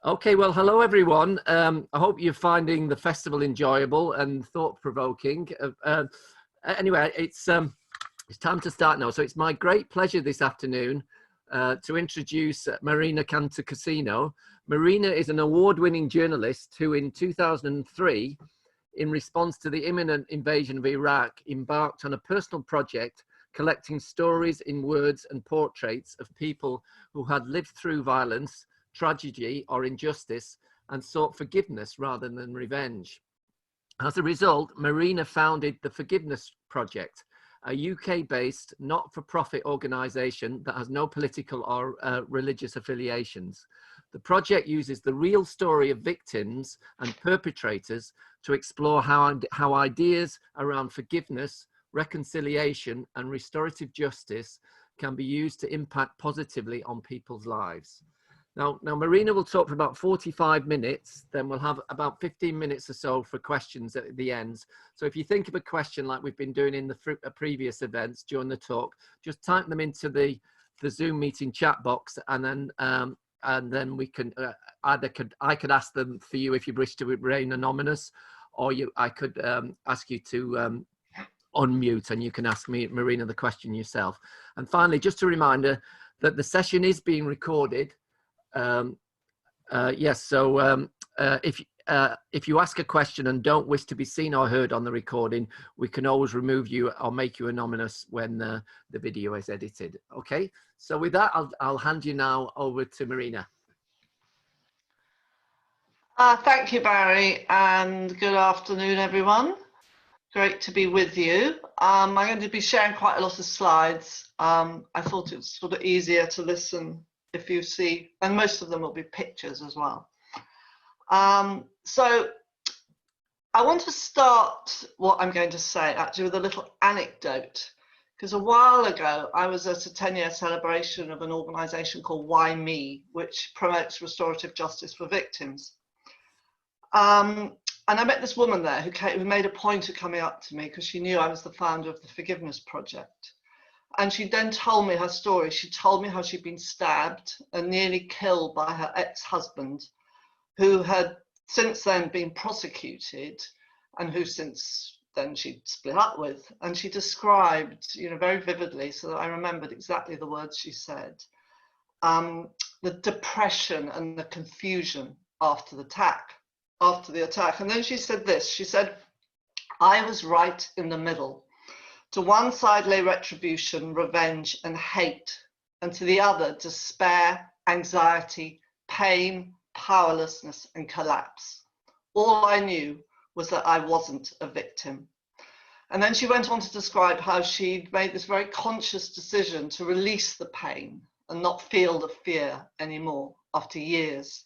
Okay, well, hello everyone. I hope you're finding the festival enjoyable and thought-provoking. Anyway, it's time to start now. So it's my great pleasure this afternoon to introduce Marina Cantacuzino. Marina is an award-winning journalist who, in 2003, in response to the imminent invasion of Iraq, embarked on a personal project collecting stories in words and portraits of people who had lived through violence, tragedy or injustice and sought forgiveness rather than revenge. As a result, Marina founded the Forgiveness Project, a UK-based not-for-profit organisation that has no political or religious affiliations. The project uses the real story of victims and perpetrators to explore how ideas around forgiveness, reconciliation and restorative justice can be used to impact positively on people's lives. Now, Marina will talk for about 45 minutes, then we'll have about 15 minutes or so for questions at the end. So if you think of a question like we've been doing in the previous events during the talk, just type them into the Zoom meeting chat box, and then we can I could ask them for you if you wish to remain anonymous, or I could ask you to unmute and you can ask me, Marina, the question yourself. And finally, just a reminder that the session is being recorded. Yes, so if you ask a question and don't wish to be seen or heard on the recording, we can always remove you or make you anonymous when the video is edited. Okay, so with that, I'll hand you now over to Marina. Thank you, Barry, and good afternoon, everyone. Great to be with you. I'm going to be sharing quite a lot of slides. I thought it was sort of easier to listen if you see, and most of them will be pictures as well. So I want to start what I'm going to say actually with a little anecdote, because a while ago I was at a 10-year celebration of an organisation called Why Me, which promotes restorative justice for victims. And I met this woman there who made a point of coming up to me because she knew I was the founder of the Forgiveness Project. And she then told me her story. She told me how she'd been stabbed and nearly killed by her ex-husband, who had since then been prosecuted and who since then she'd split up with. And she described, very vividly, so that I remembered exactly the words she said, the depression and the confusion after the attack. And then she said this, she said, "I was right in the middle. To one side lay retribution, revenge, and hate, and to the other, despair, anxiety, pain, powerlessness, and collapse. All I knew was that I wasn't a victim." And then she went on to describe how she'd made this very conscious decision to release the pain and not feel the fear anymore after years.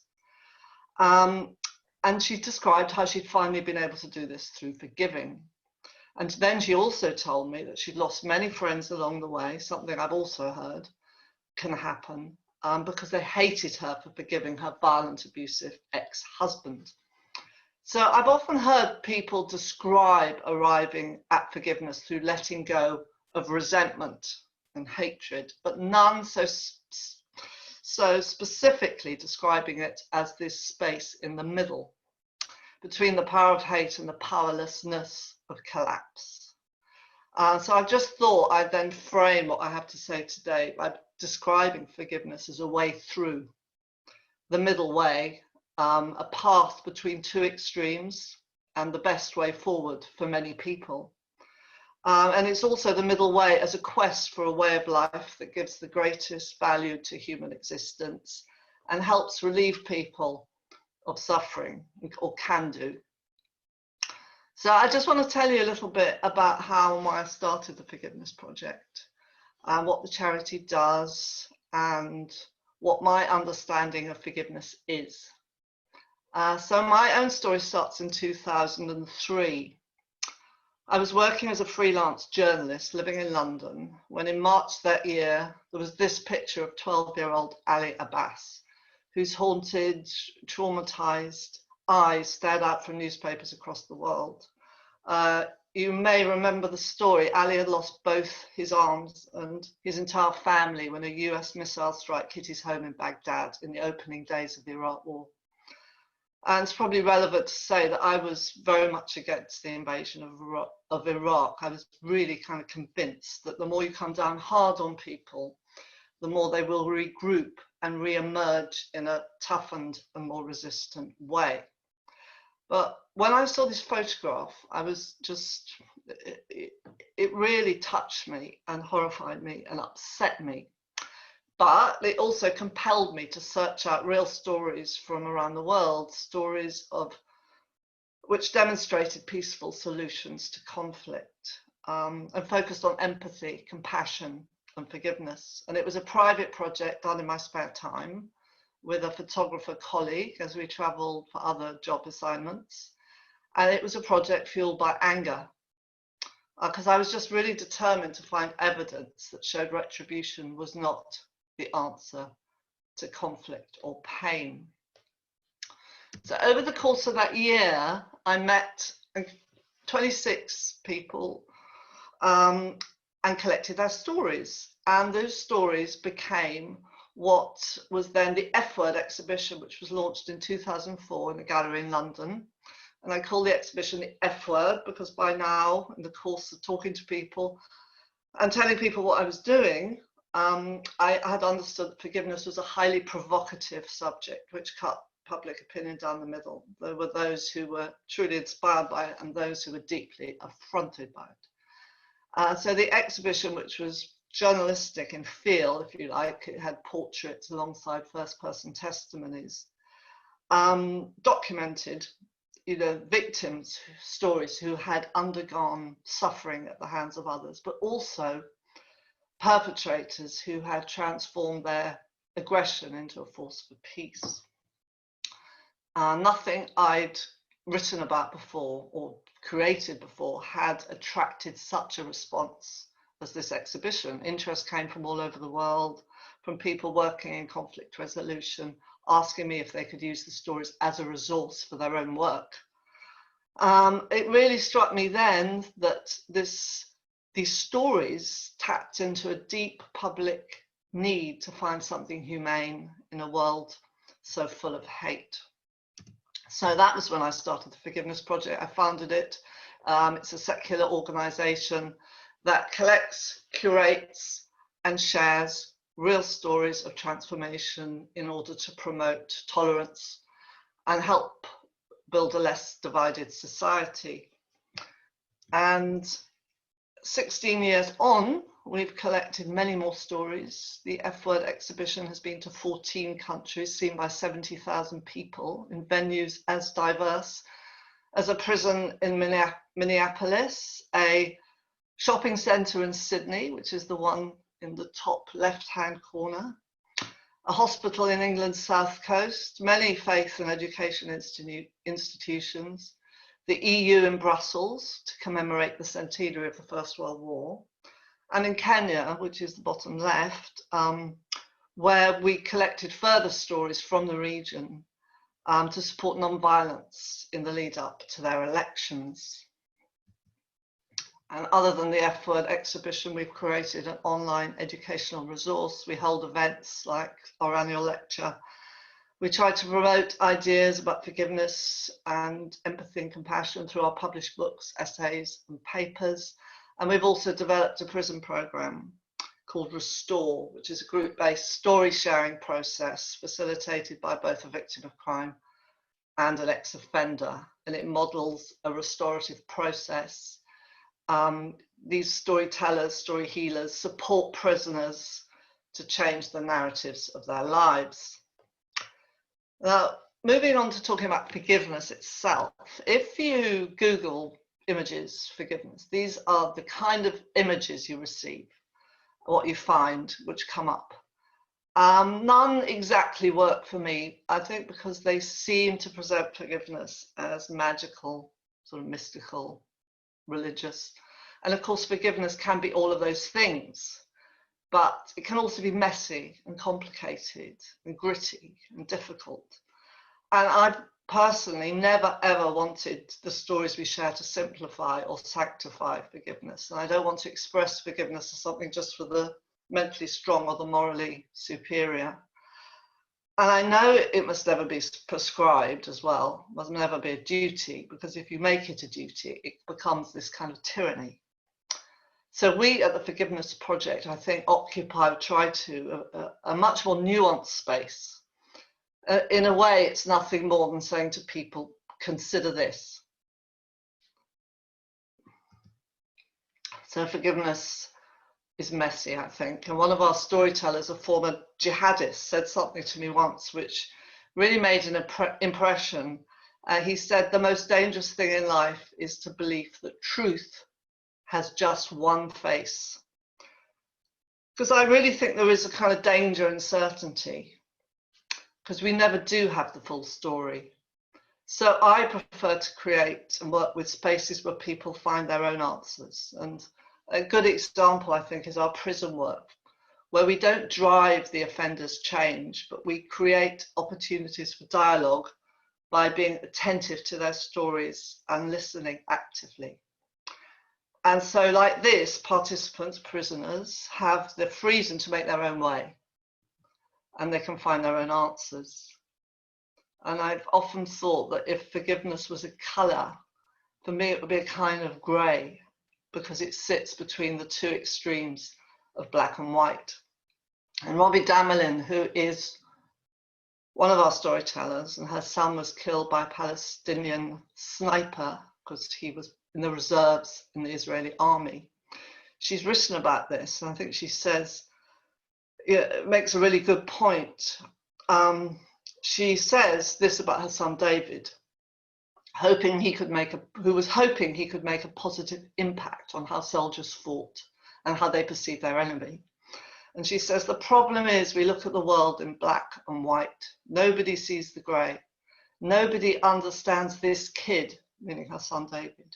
And she described how she'd finally been able to do this through forgiving. And then she also told me that she'd lost many friends along the way, something I've also heard can happen, because they hated her for forgiving her violent, abusive ex-husband. So I've often heard people describe arriving at forgiveness through letting go of resentment and hatred, but none so specifically describing it as this space in the middle between the power of hate and the powerlessness of collapse. So I just thought I'd then frame what I have to say today by describing forgiveness as a way through, the middle way, a path between two extremes and the best way forward for many people. And it's also the middle way as a quest for a way of life that gives the greatest value to human existence and helps relieve people of suffering, or can do. So I just want to tell you a little bit about how I started the Forgiveness Project, and what the charity does, and what my understanding of forgiveness is. So my own story starts in 2003. I was working as a freelance journalist living in London when in March that year, there was this picture of 12-year-old Ali Abbas, whose haunted, traumatized eyes stared out from newspapers across the world. You may remember the story. Ali had lost both his arms and his entire family when a US missile strike hit his home in Baghdad in the opening days of the Iraq War. And it's probably relevant to say that I was very much against the invasion of Iraq. I was really kind of convinced that the more you come down hard on people, the more they will regroup and re-emerge in a toughened and more resistant way. But when I saw this photograph, I was just, it really touched me and horrified me and upset me. But it also compelled me to search out real stories from around the world, stories of which demonstrated peaceful solutions to conflict, and focused on empathy, compassion, and forgiveness. And it was a private project done in my spare time with a photographer colleague as we traveled for other job assignments. And it was a project fueled by anger, because I was just really determined to find evidence that showed retribution was not the answer to conflict or pain. So over the course of that year, I met 26 people and collected their stories. And those stories became what was then the F Word exhibition, which was launched in 2004 in a gallery in London. And I call the exhibition the F Word because by now, in the course of talking to people and telling people what I was doing, I had understood that forgiveness was a highly provocative subject, which cut public opinion down the middle. There were those who were truly inspired by it and those who were deeply affronted by it. So the exhibition, which was journalistic in feel, if you like, it had portraits alongside first-person testimonies, documented, victims' stories who had undergone suffering at the hands of others, but also perpetrators who had transformed their aggression into a force for peace. Nothing I'd written about before or created before had attracted such a response as this exhibition. Interest came from all over the world, from people working in conflict resolution, asking me if they could use the stories as a resource for their own work. It really struck me then that these stories tapped into a deep public need to find something humane in a world so full of hate. So that was when I started the Forgiveness Project. I founded it. It's a secular organization that collects, curates, and shares real stories of transformation in order to promote tolerance and help build a less divided society. And 16 years on, we've collected many more stories. The F Word exhibition has been to 14 countries, seen by 70,000 people in venues as diverse as a prison in Minneapolis, a shopping centre in Sydney, which is the one in the top left-hand corner, a hospital in England's south coast, many faith and education institutions, the EU in Brussels to commemorate the centenary of the First World War, and in Kenya, which is the bottom left, where we collected further stories from the region to support non-violence in the lead up to their elections. And other than the F Word exhibition, we've created an online educational resource. We hold events like our annual lecture. We try to promote ideas about forgiveness and empathy and compassion through our published books, essays, and papers. And we've also developed a prison program called Restore, which is a group-based story sharing process facilitated by both a victim of crime and an ex-offender. And it models a restorative process. These storytellers, story healers support prisoners to change the narratives of their lives. Now, moving on to talking about forgiveness itself, if you Google images forgiveness, these are the kind of images you receive, what you find, which come up. None exactly work for me, I think, because they seem to present forgiveness as magical, sort of mystical, religious. And of course, forgiveness can be all of those things, but it can also be messy and complicated and gritty and difficult. And I've personally never ever wanted the stories we share to simplify or sanctify forgiveness. And I don't want to express forgiveness as something just for the mentally strong or the morally superior. And I know it must never be prescribed as well, must never be a duty, because if you make it a duty, it becomes this kind of tyranny. So we at the Forgiveness Project, I think, occupy, try to, a much more nuanced space. In a way, it's nothing more than saying to people, consider this. So forgiveness is messy, I think. And one of our storytellers, a former jihadist, said something to me once which really made an impression. He said, the most dangerous thing in life is to believe that truth has just one face. Because I really think there is a kind of danger in certainty, because we never do have the full story. So I prefer to create and work with spaces where people find their own answers. And a good example, I think, is our prison work, where we don't drive the offender's change, but we create opportunities for dialogue by being attentive to their stories and listening actively. And so like this, participants, prisoners, have the freedom to make their own way, and they can find their own answers. And I've often thought that if forgiveness was a colour, for me it would be a kind of grey, because it sits between the two extremes of black and white. And Robbie Damelin, who is one of our storytellers, and her son was killed by a Palestinian sniper because he was in the reserves in the Israeli army. She's written about this, and I think she says, it makes a really good point. She says this about her son David, who was hoping he could make a positive impact on how soldiers fought and how they perceive their enemy. And she says, the problem is we look at the world in black and white. Nobody sees the grey. Nobody understands this kid, meaning her son David,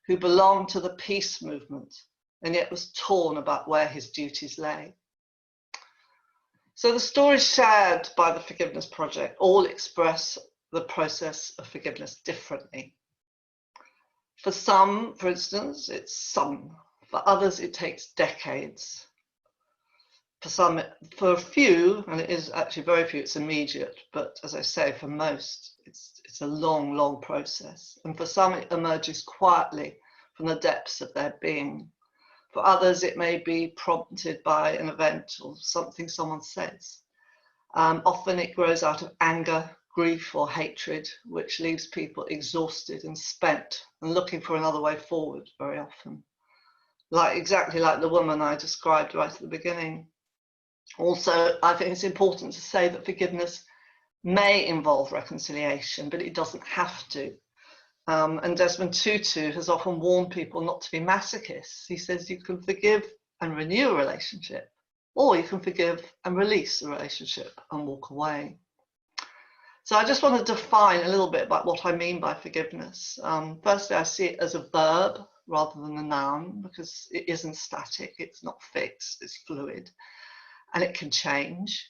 who belonged to the peace movement and yet was torn about where his duties lay. So the stories shared by the Forgiveness Project all express the process of forgiveness differently. For some, for instance, it's some. For others, it takes decades. For a few, and it is actually very few, it's immediate. But as I say, for most, it's a long, long process. And for some, it emerges quietly from the depths of their being. For others, it may be prompted by an event or something someone says. Often it grows out of anger, grief, or hatred, which leaves people exhausted and spent and looking for another way forward very often. Exactly like the woman I described right at the beginning. Also, I think it's important to say that forgiveness may involve reconciliation, but it doesn't have to. And Desmond Tutu has often warned people not to be masochists. He says you can forgive and renew a relationship, or you can forgive and release a relationship and walk away. So I just want to define a little bit about what I mean by forgiveness. Firstly, I see it as a verb rather than a noun, because it isn't static, it's not fixed, it's fluid, and it can change.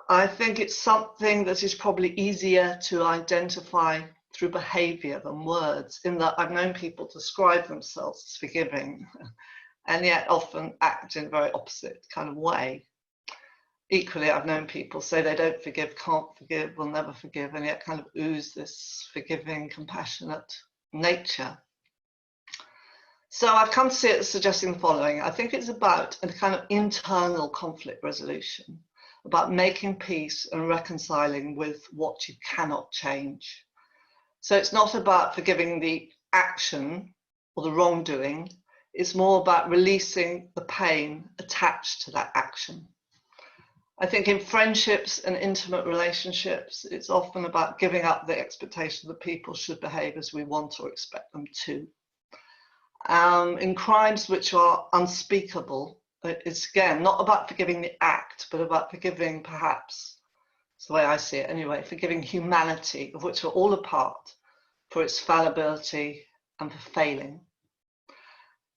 I think it's something that is probably easier to identify through behaviour than words, in that I've known people describe themselves as forgiving and yet often act in a very opposite kind of way. Equally, I've known people say they don't forgive, can't forgive, will never forgive, and yet kind of ooze this forgiving, compassionate nature. So I've come to see it as suggesting the following. I think it's about a kind of internal conflict resolution, about making peace and reconciling with what you cannot change. So it's not about forgiving the action or the wrongdoing. It's more about releasing the pain attached to that action. I think in friendships and intimate relationships, it's often about giving up the expectation that people should behave as we want or expect them to. In crimes which are unspeakable, it's again not about forgiving the act, but about forgiving, perhaps, it's the way I see it anyway, forgiving humanity, of which we're all a part, for its fallibility and for failing.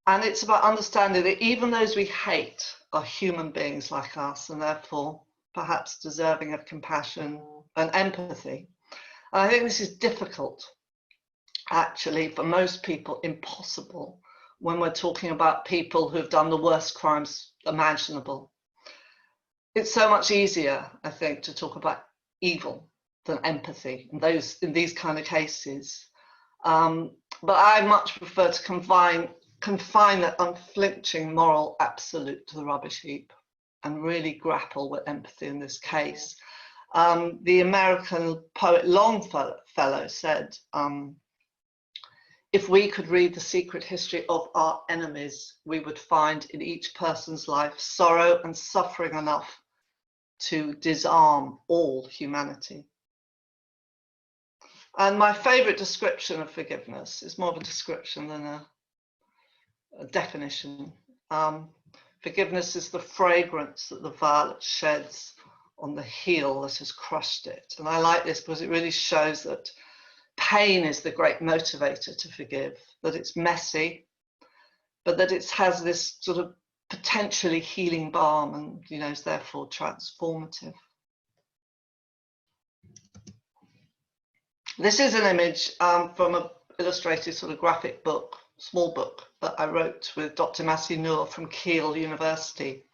And it's about understanding that even those we hate are human beings like us, and therefore perhaps deserving of compassion and empathy. And I think this is difficult, actually, for most people, impossible, when we're talking about people who've done the worst crimes imaginable. It's so much easier, I think, to talk about evil than empathy in these kind of cases. But I much prefer to confine that unflinching moral absolute to the rubbish heap and really grapple with empathy in this case. The American poet Longfellow said, if we could read the secret history of our enemies, we would find in each person's life sorrow and suffering enough to disarm all humanity. And my favorite description of forgiveness is more of a description than a definition. Forgiveness is the fragrance that the violet sheds on the heel that has crushed it. And I like this because it really shows that pain is the great motivator to forgive, that it's messy, but that it has this sort of potentially healing balm and, you know, is therefore transformative. This is an image from an illustrated sort of graphic book, small book that I wrote with Dr. Masih Noor from Kiel University,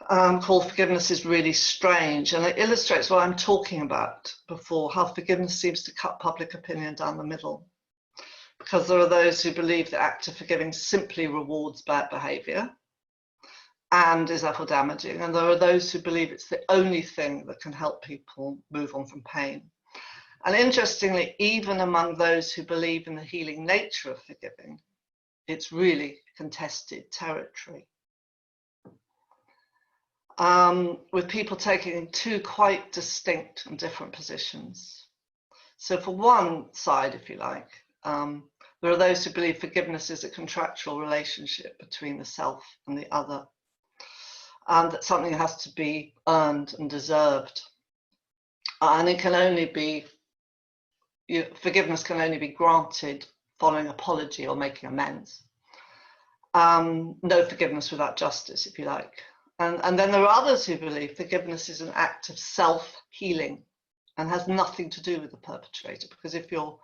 called Forgiveness is Really Strange. And it illustrates what I'm talking about before, how forgiveness seems to cut public opinion down the middle. Because there are those who believe the act of forgiving simply rewards bad behavior and is therefore damaging. And there are those who believe it's the only thing that can help people move on from pain. And interestingly, even among those who believe in the healing nature of forgiving, it's really contested territory. With people taking two quite distinct and different positions. So for one side, if you like, there are those who believe forgiveness is a contractual relationship between the self and the other, and that something has to be earned and deserved. And it can only be, forgiveness can only be granted following apology or making amends. No forgiveness without justice, if you like. And then there are others who believe forgiveness is an act of self-healing and has nothing to do with the perpetrator, because if your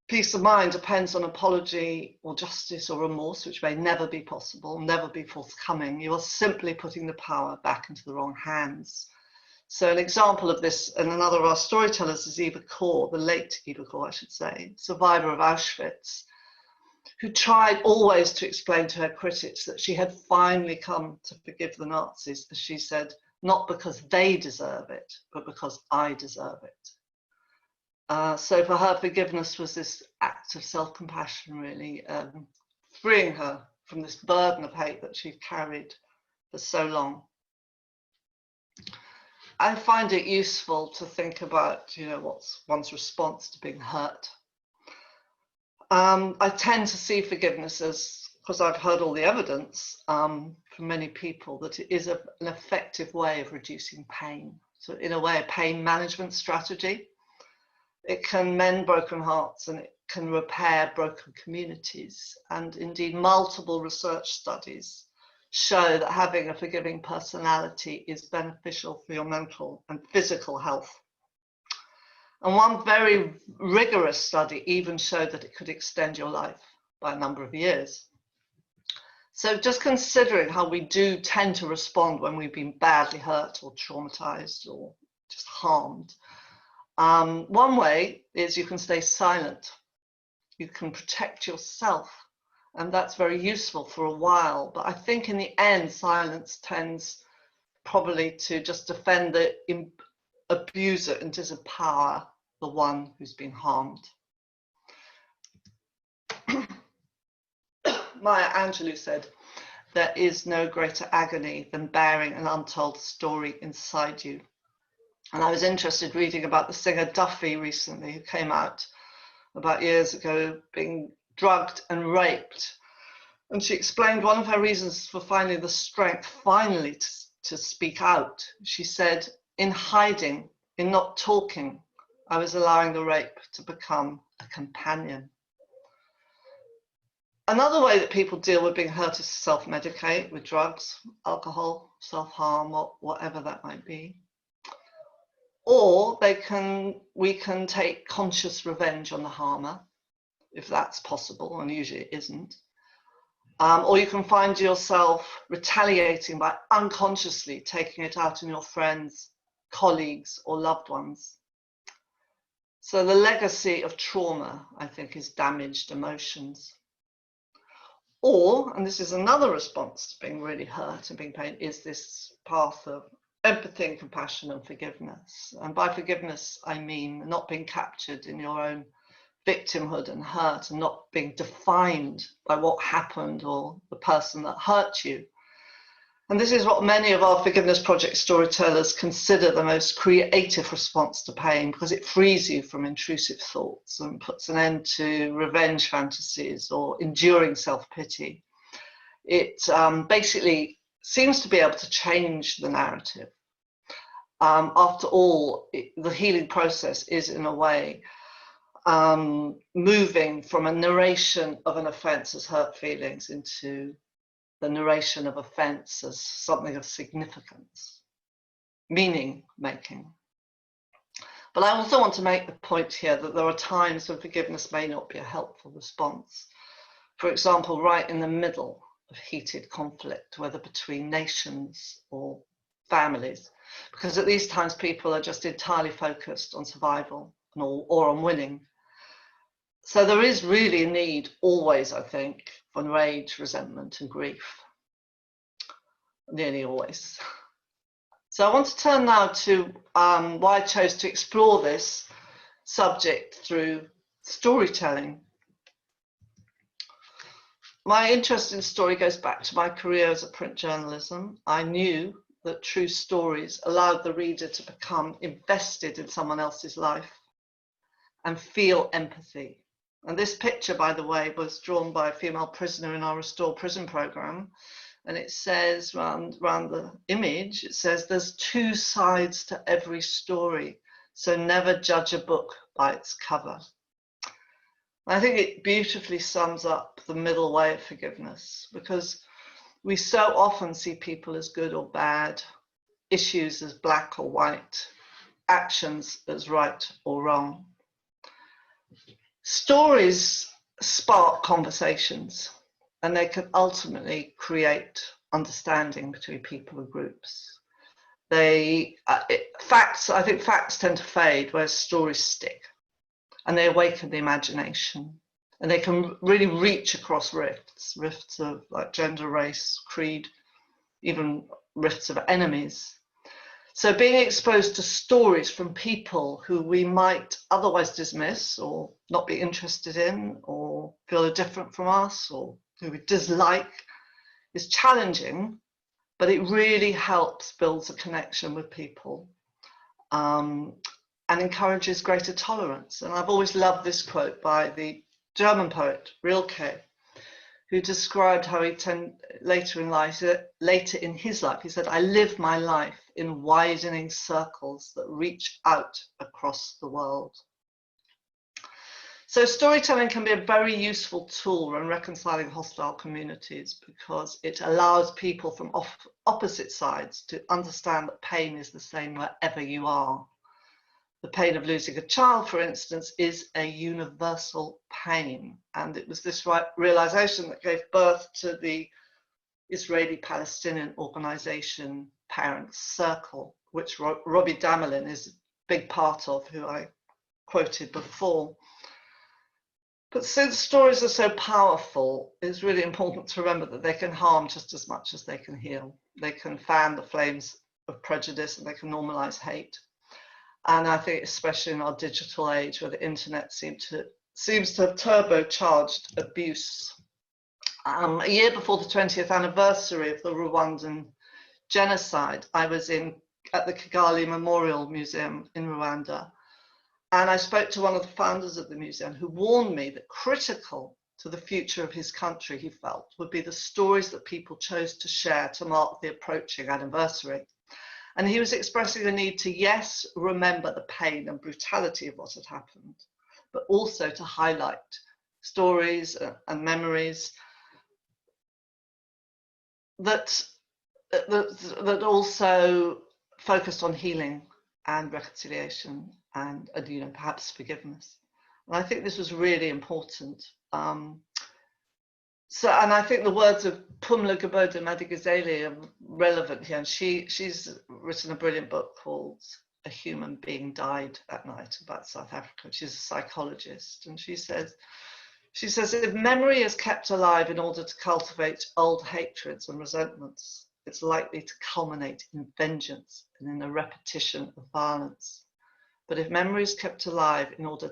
peace of mind depends on apology or justice or remorse, which may never be possible, never be forthcoming, you are simply putting the power back into the wrong hands. So an example of this, and another of our storytellers, is Eva Kor, the late Eva Kor, I should say, survivor of Auschwitz, who tried always to explain to her critics that she had finally come to forgive the Nazis, as she said, not because they deserve it, but because I deserve it. So for her, forgiveness was this act of self-compassion, really, freeing her from this burden of hate that she'd carried for so long. I find it useful to think about, you know, what's one's response to being hurt. I tend to see forgiveness as, because I've heard all the evidence from many people, that it is an effective way of reducing pain. So in a way, a pain management strategy. It can mend broken hearts and it can repair broken communities. And indeed, multiple research studies show that having a forgiving personality is beneficial for your mental and physical health. And one very rigorous study even showed that it could extend your life by a number of years. So just considering how we do tend to respond when we've been badly hurt or traumatized or just harmed. One way is you can stay silent. You can protect yourself, and that's very useful for a while. But I think in the end, silence tends probably to just defend the abuser and disempower the one who's been harmed. Maya Angelou said, "There is no greater agony than bearing an untold story inside you." And I was interested reading about the singer Duffy recently, who came out about years ago being drugged and raped. And she explained one of her reasons for finding the strength finally to speak out. She said, "In hiding, in not talking, I was allowing the rape to become a companion." Another way that people deal with being hurt is to self-medicate with drugs, alcohol, self-harm, or whatever that might be. Or we can take conscious revenge on the harmer, if that's possible, and usually it isn't. Or you can find yourself retaliating by unconsciously taking it out on your friends, colleagues, or loved ones. So the legacy of trauma, I think, is damaged emotions. Or, and this is another response to being really hurt and being pain, is this path of empathy and compassion and forgiveness. And by forgiveness, I mean not being captured in your own victimhood and hurt, and not being defined by what happened or the person that hurt you. And this is what many of our Forgiveness Project storytellers consider the most creative response to pain, because it frees you from intrusive thoughts and puts an end to revenge fantasies or enduring self-pity. It basically seems to be able to change the narrative. After all, the healing process is, in a way, moving from a narration of an offense as hurt feelings into the narration of offense as something of significance, meaning making. But I also want to make the point here that there are times when forgiveness may not be a helpful response. For example, right in the middle of heated conflict, whether between nations or families, because at these times people are just entirely focused on survival or on winning. So there is really a need always, I think, for rage, resentment and grief, nearly always. So I want to turn now to why I chose to explore this subject through storytelling. My interest in story goes back to my career as a print journalism. I knew that true stories allowed the reader to become invested in someone else's life and feel empathy. And this picture, by the way, was drawn by a female prisoner in our Restore Prison program. And it says, around the image, it says, there's two sides to every story, so never judge a book by its cover. I think it beautifully sums up the middle way of forgiveness, because we so often see people as good or bad, issues as black or white, actions as right or wrong. Stories spark conversations, and they can ultimately create understanding between people and groups. I think facts tend to fade, whereas stories stick, and they awaken the imagination, and they can really reach across rifts of like gender, race, creed, even rifts of enemies. So being exposed to stories from people who we might otherwise dismiss or not be interested in, or feel are different from us, or who we dislike, is challenging, but it really helps build a connection with people and encourages greater tolerance. And I've always loved this quote by the German poet Rilke, who described how later in his life, he said, "I live my life in widening circles that reach out across the world." So storytelling can be a very useful tool when reconciling hostile communities, because it allows people from opposite sides to understand that pain is the same wherever you are. The pain of losing a child, for instance, is a universal pain. And it was this realization that gave birth to the Israeli-Palestinian organization Parents Circle, which Robbie Damelin is a big part of, who I quoted before. But since stories are so powerful, it's really important to remember that they can harm just as much as they can heal. They can fan the flames of prejudice, and they can normalize hate. And I think especially in our digital age, where the internet seems to have turbocharged abuse. A year before the 20th anniversary of the Rwandan genocide, I was at the Kigali Memorial Museum in Rwanda. And I spoke to one of the founders of the museum, who warned me that critical to the future of his country, he felt, would be the stories that people chose to share to mark the approaching anniversary. And he was expressing a need to, yes, remember the pain and brutality of what had happened, but also to highlight stories and memories that also focused on healing and reconciliation and perhaps forgiveness. And I think this was really important. And I think the words of Pumla Gobodo Madikizeli are relevant here. And she's written a brilliant book called a human being died at night about South Africa. She's a psychologist, and she says, if memory is kept alive in order to cultivate old hatreds and resentments, it's likely to culminate in vengeance and in a repetition of violence. But if memory is kept alive in order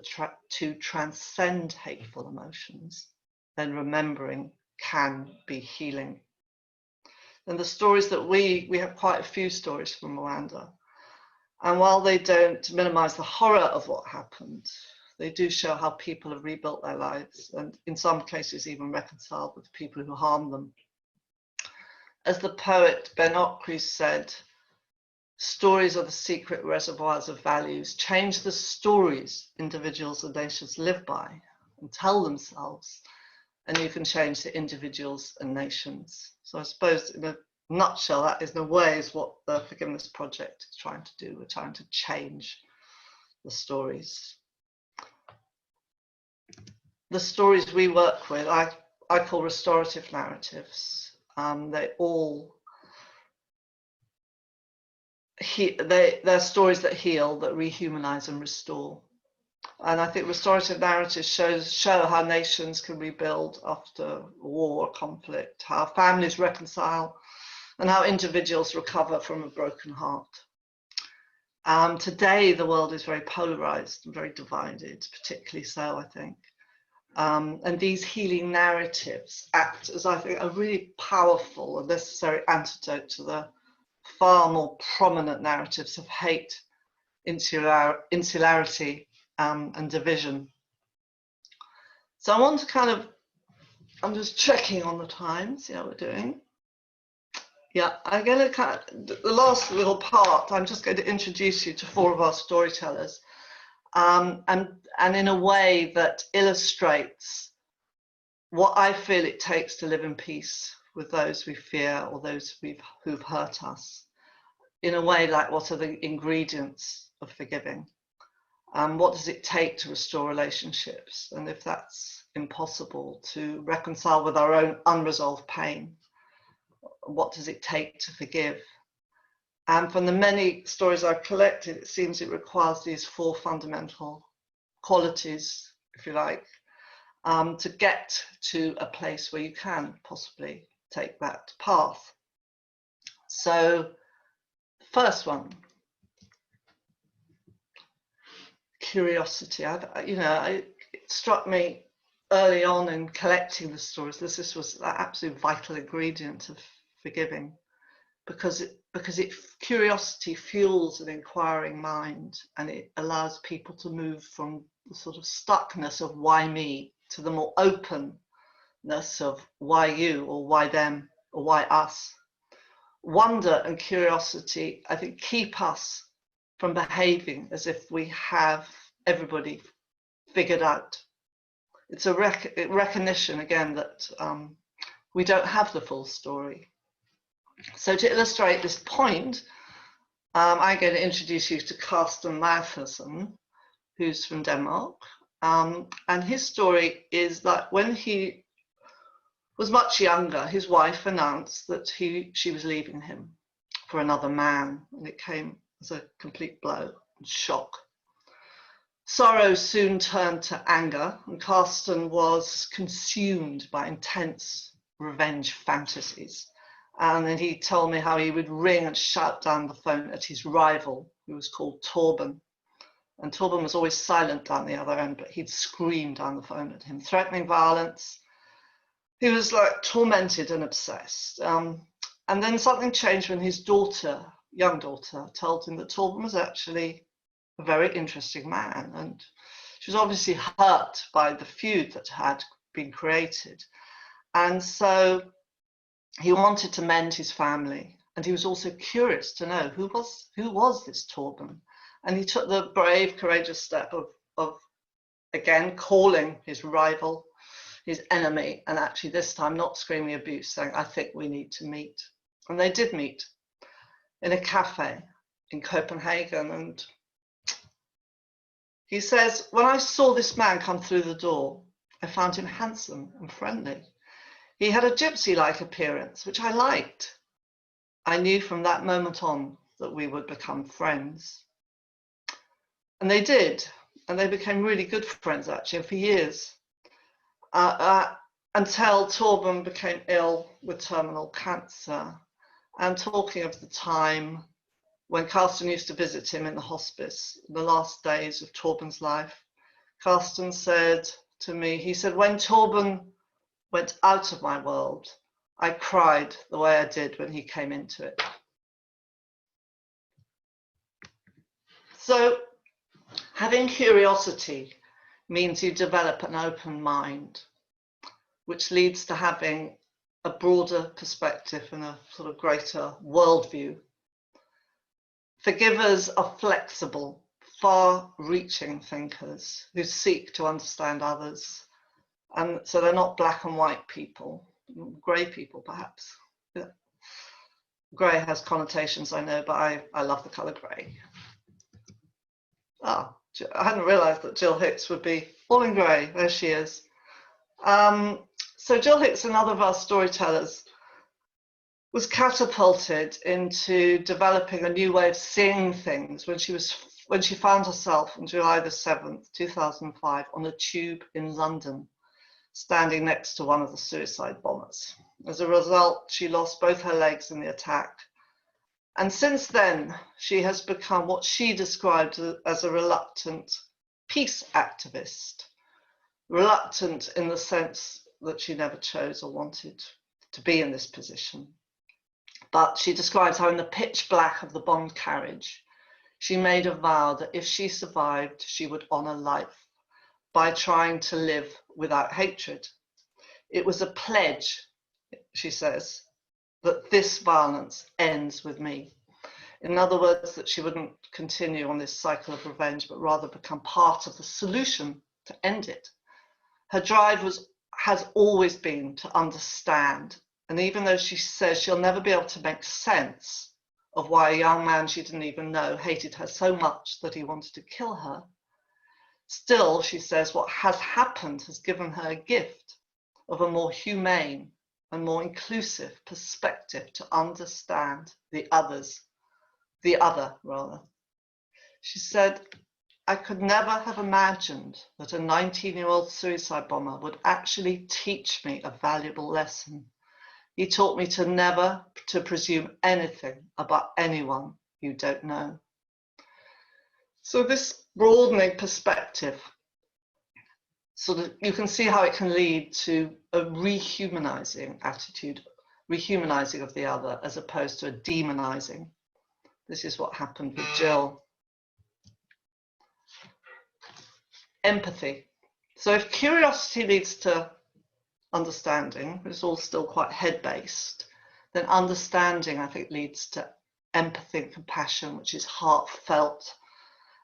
to transcend hateful emotions, then remembering can be healing. And the stories that we have quite a few stories from Rwanda. And while they don't minimize the horror of what happened, they do show how people have rebuilt their lives and in some cases even reconciled with the people who harmed them. As the poet Ben Okri said, stories are the secret reservoirs of values. Change the stories individuals and nations live by and tell themselves, and you can change the individuals and nations. So I suppose in a nutshell, that is in a way is what the Forgiveness Project is trying to do. We're trying to change the stories. The stories we work with, I call restorative narratives. They're stories that heal, that rehumanize and restore. And I think restorative narratives show how nations can rebuild after war or conflict, how families reconcile, and how individuals recover from a broken heart. Today, the world is very polarized and very divided, particularly so, I think. And these healing narratives act as, I think, a really powerful and necessary antidote to the far more prominent narratives of hate, insularity, and division. So I want to I'm just checking on the time, see how we're doing. Yeah, I'm going to the last little part, I'm just going to introduce you to 4 of our storytellers, and in a way that illustrates what I feel it takes to live in peace with those we fear or those who've hurt us. In a way, like, what are the ingredients of forgiving? What does it take to restore relationships? And if that's impossible, to reconcile with our own unresolved pain, what does it take to forgive? And from the many stories I've collected, it seems it requires these 4 fundamental qualities, if you like, to get to a place where you can possibly take that path. So, first one, curiosity. It struck me early on in collecting the stories, this was an absolute vital ingredient of forgiving, because curiosity fuels an inquiring mind, and it allows people to move from the sort of stuckness of why me to the more openness of why you, or why them, or why us. Wonder and curiosity, I think, keep us from behaving as if we have everybody figured out. It's a recognition, again, that we don't have the full story. So to illustrate this point, I'm going to introduce you to Carsten Mathiesen, who's from Denmark. And his story is that when he was much younger, his wife announced that she was leaving him for another man, and it came as a complete blow and shock. Sorrow soon turned to anger, and Carsten was consumed by intense revenge fantasies. And then he told me how he would ring and shout down the phone at his rival, who was called Torben. And Torben was always silent down the other end, but he'd scream down the phone at him, threatening violence. He was like tormented and obsessed. And then something changed when his daughter, young daughter, told him that Torben was actually a very interesting man. And she was obviously hurt by the feud that had been created. And so he wanted to mend his family, and he was also curious to know who was this Torben. And he took the brave, courageous step of again calling his rival, his enemy, and actually this time not screaming abuse, saying, "I think we need to meet." And they did meet in a cafe in Copenhagen. And he says, "When I saw this man come through the door, I found him handsome and friendly. He had a gypsy-like appearance, which I liked. I knew from that moment on that we would become friends. And they did. And they became really good friends, actually, for years. Until Torben became ill with terminal cancer. And talking of the time when Carsten used to visit him in the hospice, the last days of Torben's life, Carsten said to me, he said, when Torben went out of my world, I cried the way I did when he came into it. So having curiosity means you develop an open mind, which leads to having a broader perspective and a sort of greater worldview. Forgivers are flexible, far-reaching thinkers who seek to understand others. And so they're not black and white people, grey people perhaps. Yeah. Grey has connotations, I know, but I love the colour grey. Ah, I hadn't realised that Jill Hicks would be all in grey. There she is. So Jill Hicks, another of our storytellers, was catapulted into developing a new way of seeing things when she found herself on July the 7th, 2005, on a tube in London, standing next to one of the suicide bombers. As a result, she lost both her legs in the attack. And since then, she has become what she described as a reluctant peace activist. Reluctant in the sense that she never chose or wanted to be in this position. But she describes how in the pitch black of the bomb carriage, she made a vow that if she survived, she would honor life by trying to live without hatred. It was a pledge, she says, that this violence ends with me. In other words, that she wouldn't continue on this cycle of revenge, but rather become part of the solution to end it. Her drive has always been to understand. And even though she says she'll never be able to make sense of why a young man she didn't even know hated her so much that he wanted to kill her, still, she says, what has happened has given her a gift of a more humane and more inclusive perspective to understand the other. She said, I could never have imagined that a 19-year-old suicide bomber would actually teach me a valuable lesson. He taught me to never to presume anything about anyone you don't know. So this broadening perspective, so that you can see how it can lead to a rehumanizing attitude, rehumanizing of the other, as opposed to a demonizing. This is what happened with Jill. Empathy. So if curiosity leads to understanding, it's all still quite head-based, then understanding, I think, leads to empathy and compassion, which is heartfelt.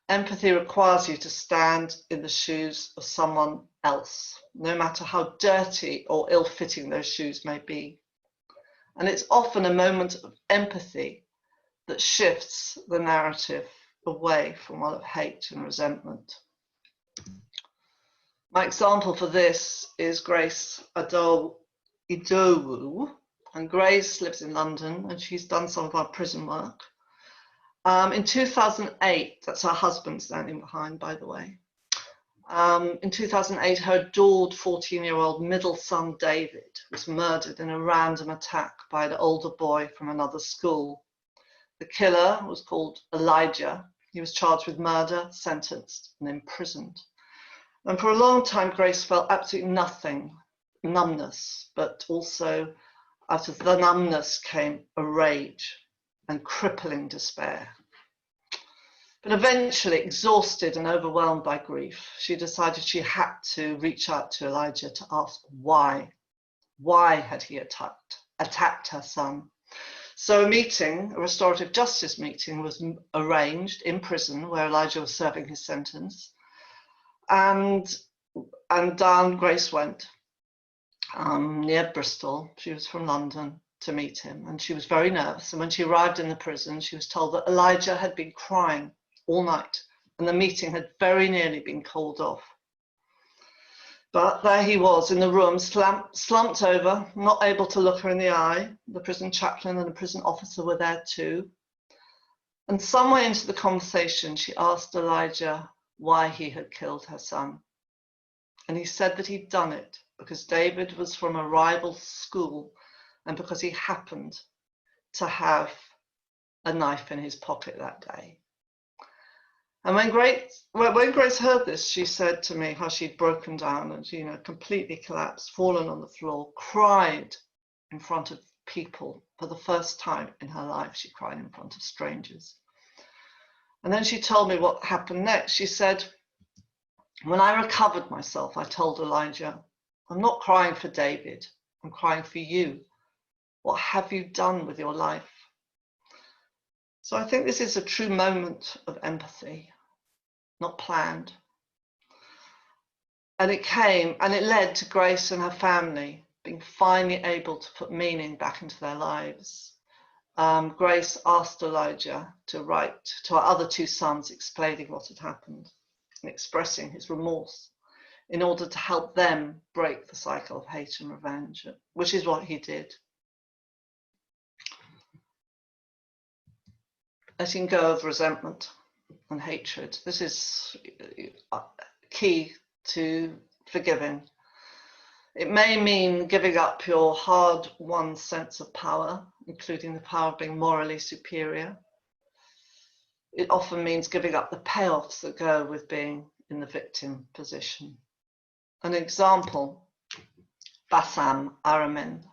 Empathy requires you to stand in the shoes of someone else, no matter how dirty or ill-fitting those shoes may be. And it's often a moment of empathy that shifts the narrative away from one of hate and resentment. My example for this is Grace Idowu, and Grace lives in London and she's done some of our prison work. In 2008, that's her husband standing behind, by the way. In 2008, her adored 14-year-old middle son, David, was murdered in a random attack by an older boy from another school. The killer was called Elijah. He was charged with murder, sentenced, and imprisoned. And for a long time, Grace felt absolutely nothing, numbness, but also out of the numbness came a rage and crippling despair. But eventually, exhausted and overwhelmed by grief, she decided she had to reach out to Elijah to ask why. Why had he attacked her son? So a restorative justice meeting, was arranged in prison where Elijah was serving his sentence. And down Grace went near Bristol. She was from London to meet him, and she was very nervous. And when she arrived in the prison, she was told that Elijah had been crying all night and the meeting had very nearly been called off. But there he was in the room, slumped over, not able to look her in the eye. The prison chaplain and the prison officer were there too. And somewhere into the conversation, she asked Elijah why he had killed her son. And he said that he'd done it because David was from a rival school and because he happened to have a knife in his pocket that day. And when Grace heard this, she said to me how she'd broken down and, you know, completely collapsed, fallen on the floor, cried in front of people. For the first time in her life, she cried in front of strangers. And then she told me what happened next. She said, when I recovered myself, I told Elijah, I'm not crying for David, I'm crying for you. What have you done with your life? So I think this is a true moment of empathy, not planned. And it came and it led to Grace and her family being finally able to put meaning back into their lives. Grace asked Elijah to write to our other two sons explaining what had happened and expressing his remorse in order to help them break the cycle of hate and revenge, which is what he did. Letting go of resentment and hatred. This is key to forgiving. It may mean giving up your hard-won sense of power, including the power of being morally superior. It often means giving up the payoffs that go with being in the victim position. An example, Bassam Aramin.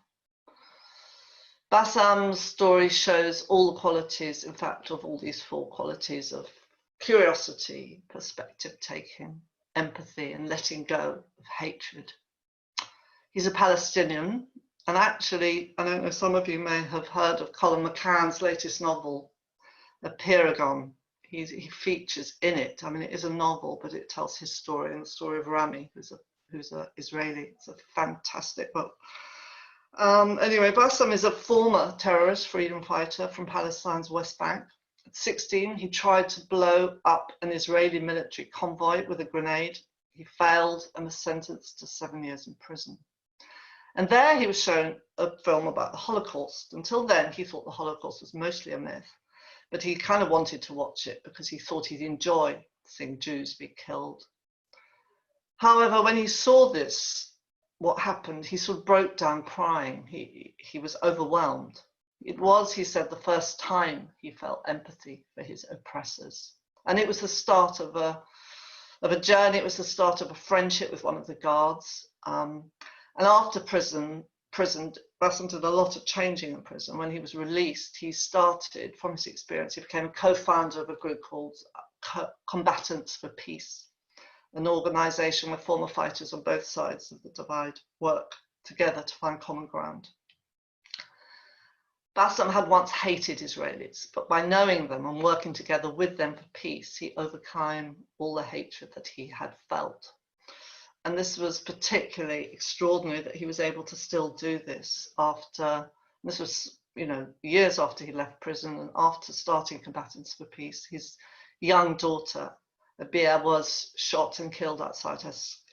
Bassam's story shows all the qualities, in fact, of all these four qualities of curiosity, perspective taking, empathy, and letting go of hatred. He's a Palestinian, and actually, I don't know, some of you may have heard of Colin McCann's latest novel, A Paragon. He features in it. I mean, it is a novel, but it tells his story and the story of Rami, who's an Israeli. It's a fantastic book. Anyway, Bassam is a former terrorist freedom fighter from Palestine's West Bank. At 16, he tried to blow up an Israeli military convoy with a grenade. He failed and was sentenced to 7 years in prison. And there he was shown a film about the Holocaust. Until then, he thought the Holocaust was mostly a myth, but he kind of wanted to watch it because he thought he'd enjoy seeing Jews be killed. However, when he saw this, what happened, he sort of broke down crying. He was overwhelmed. It was, he said, the first time he felt empathy for his oppressors. And it was the start of a journey. It was the start of a friendship with one of the guards. And after prison, Bassam did a lot of changing in prison. When he was released, he started, from his experience, he became a co-founder of a group called Combatants for Peace, an organization where former fighters on both sides of the divide work together to find common ground. Bassam had once hated Israelis, but by knowing them and working together with them for peace, he overcame all the hatred that he had felt. And this was particularly extraordinary that he was able to still do this after, this was, you know, years after he left prison and after starting Combatants for Peace. His young daughter, Abia, was shot and killed outside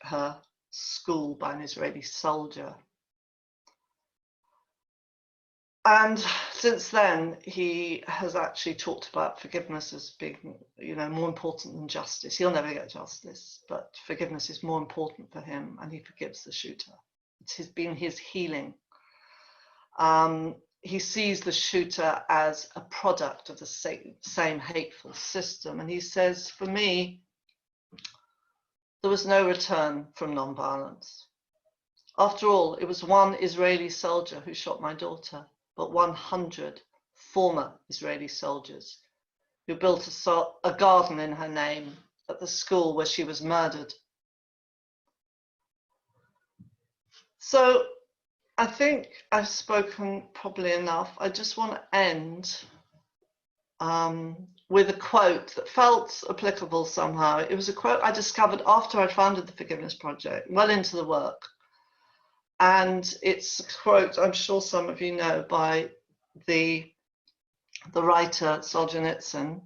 her school by an Israeli soldier. And since then, he has actually talked about forgiveness as being, you know, more important than justice. He'll never get justice, but forgiveness is more important for him, and he forgives the shooter. It's been his healing. He sees the shooter as a product of the same hateful system. And he says, for me, there was no return from nonviolence. After all, it was one Israeli soldier who shot my daughter, but 100 former Israeli soldiers who built a garden in her name at the school where she was murdered. So I think I've spoken probably enough. I just want to end with a quote that felt applicable somehow. It was a quote I discovered after I founded the Forgiveness Project, well into the work. And it's a quote I'm sure some of you know by the writer Solzhenitsyn,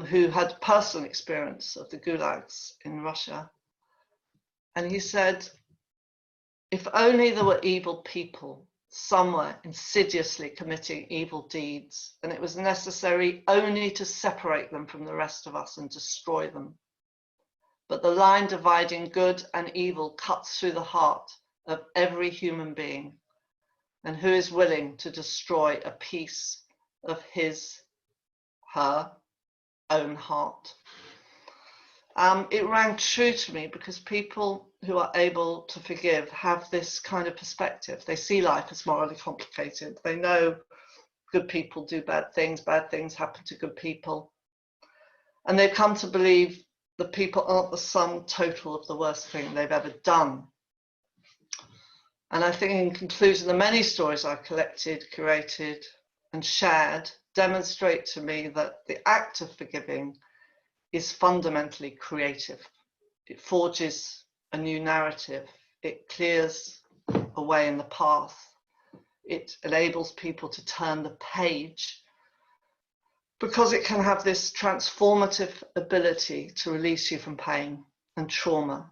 who had personal experience of the gulags in Russia. And he said, if only there were evil people somewhere insidiously committing evil deeds, and it was necessary only to separate them from the rest of us and destroy them. But the line dividing good and evil cuts through the heart of every human being, and who is willing to destroy a piece of his, her own heart? It rang true to me because people who are able to forgive have this kind of perspective. They see life as morally complicated. They know good people do bad things happen to good people. And they've come to believe that people aren't the sum total of the worst thing they've ever done. And I think in conclusion, the many stories I've collected, curated, and shared demonstrate to me that the act of forgiving is fundamentally creative. It forges a new narrative. It clears a way in the path. It enables people to turn the page because it can have this transformative ability to release you from pain and trauma,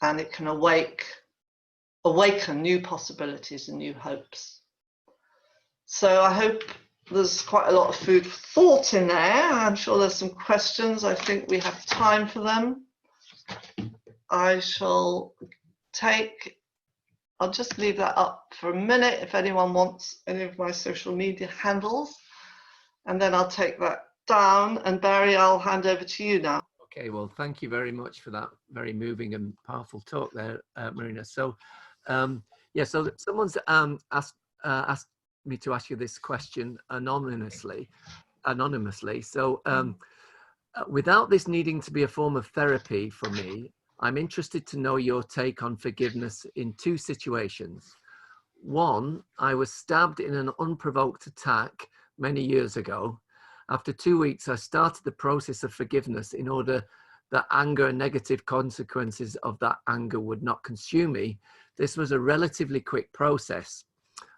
and it can awaken new possibilities and new hopes. So I hope there's quite a lot of food for thought in there. I'm sure there's some questions. I think we have time for them. I'll just leave that up for a minute if anyone wants any of my social media handles, and then I'll take that down. And Barry, I'll hand over to you now. Okay, well, thank you very much for that very moving and powerful talk there, Marina. So, so someone's asked me to ask you this question anonymously. So, without this needing to be a form of therapy for me, I'm interested to know your take on forgiveness in two situations. One, I was stabbed in an unprovoked attack many years ago. After 2 weeks, I started the process of forgiveness in order that anger and negative consequences of that anger would not consume me. This was a relatively quick process.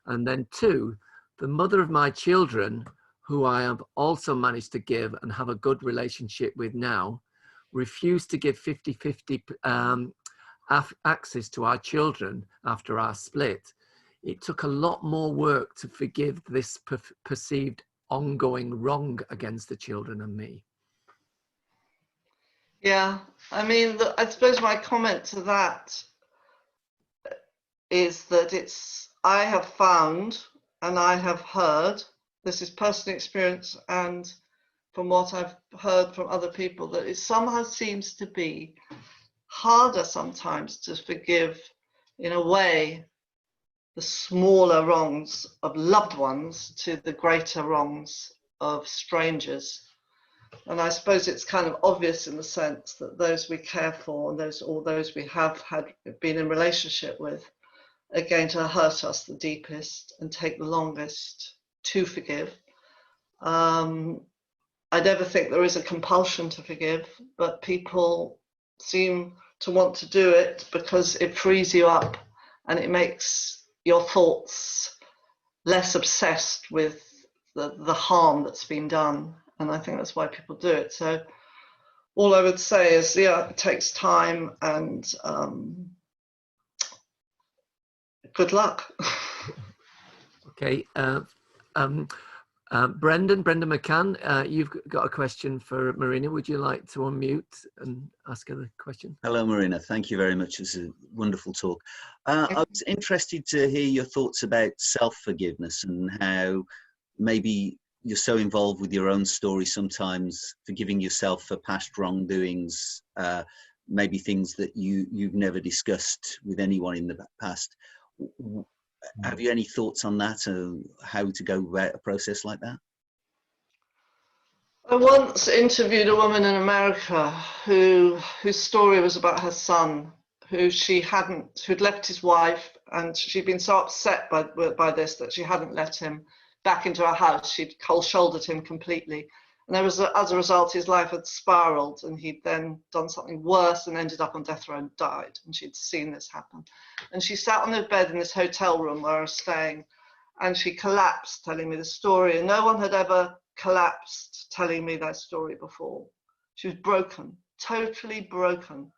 And then two, the mother of my children, who I have also managed to give and have a good relationship with now, refused to give 50-50 access to our children after our split. It took a lot more work to forgive this perceived ongoing wrong against the children and me. Yeah, I mean, I suppose my comment to that is that I have found and I have heard, this is personal experience and from what I've heard from other people, that it somehow seems to be harder sometimes to forgive, in a way, the smaller wrongs of loved ones to the greater wrongs of strangers. And I suppose it's kind of obvious in the sense that those we care for and those we have been in relationship with are going to hurt us the deepest and take the longest to forgive. I never think there is a compulsion to forgive, but people seem to want to do it because it frees you up and it makes your thoughts less obsessed with the harm that's been done. And I think that's why people do it. So all I would say is, yeah, it takes time and good luck. Okay. Brendan McCann, you've got a question for Marina. Would you like to unmute and ask her the question? Hello, Marina. Thank you very much. It's a wonderful talk. I was interested to hear your thoughts about self-forgiveness and how maybe you're so involved with your own story sometimes, forgiving yourself for past wrongdoings, maybe things that you've never discussed with anyone in the past. Have you any thoughts on that, how to go about a process like that? I once interviewed a woman in America whose story was about her son, who'd left his wife, and she'd been so upset by this that she hadn't let him back into her house. She'd cold-shouldered him completely. And as a result, his life had spiraled, and he'd then done something worse and ended up on death row and died. And she'd seen this happen. And she sat on the bed in this hotel room where I was staying, and she collapsed telling me the story. And no one had ever collapsed telling me that story before. She was broken, totally broken.